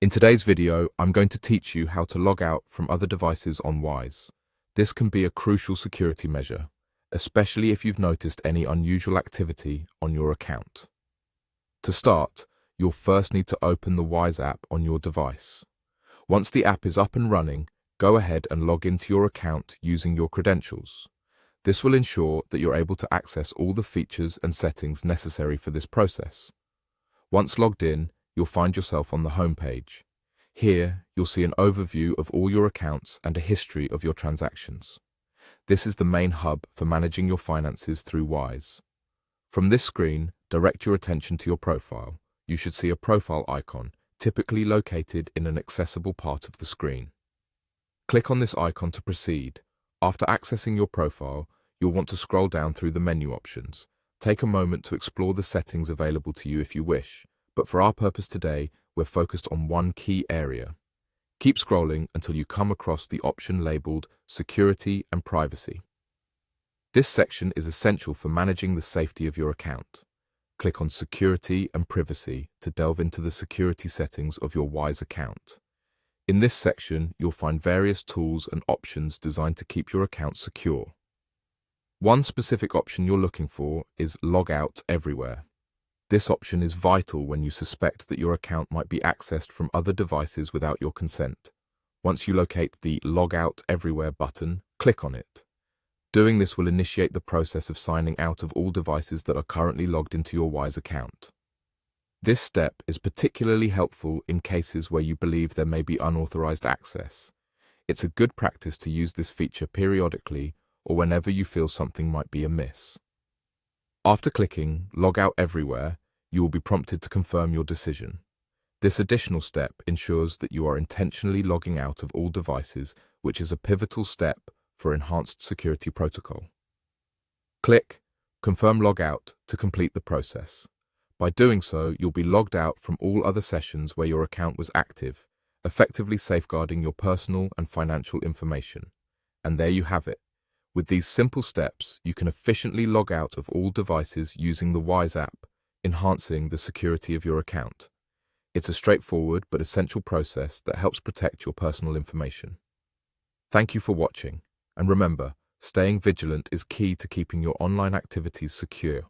In today's video, I'm going to teach you how to log out from other devices on Wise. This can be a crucial security measure, especially if you've noticed any unusual activity on your account. To start, you'll first need to open the Wise app on your device. Once the app is up and running, go ahead and log into your account using your credentials. This will ensure that you're able to access all the features and settings necessary for this process. Once logged in, you'll find yourself on the home page. Here, you'll see an overview of all your accounts and a history of your transactions. This is the main hub for managing your finances through Wise. From this screen, direct your attention to your profile. You should see a profile icon, typically located in an accessible part of the screen. Click on this icon to proceed. After accessing your profile, you'll want to scroll down through the menu options. Take a moment to explore the settings available to you if you wish, but for our purpose today, we're focused on one key area. Keep scrolling until you come across the option labeled Security and Privacy. This section is essential for managing the safety of your account. Click on Security and Privacy to delve into the security settings of your Wise account. In this section, you'll find various tools and options designed to keep your account secure. One specific option you're looking for is Logout Everywhere. This option is vital when you suspect that your account might be accessed from other devices without your consent. Once you locate the Logout Everywhere button, click on it. Doing this will initiate the process of signing out of all devices that are currently logged into your Wise account. This step is particularly helpful in cases where you believe there may be unauthorized access. It's a good practice to use this feature periodically or whenever you feel something might be amiss. After clicking Logout Everywhere, you will be prompted to confirm your decision. This additional step ensures that you are intentionally logging out of all devices, which is a pivotal step for enhanced security protocol. Click Confirm Logout to complete the process. By doing so, you'll be logged out from all other sessions where your account was active, effectively safeguarding your personal and financial information. And there you have it. With these simple steps, you can efficiently log out of all devices using the Wise app, enhancing the security of your account. It's a straightforward but essential process that helps protect your personal information. Thank you for watching, and remember, staying vigilant is key to keeping your online activities secure.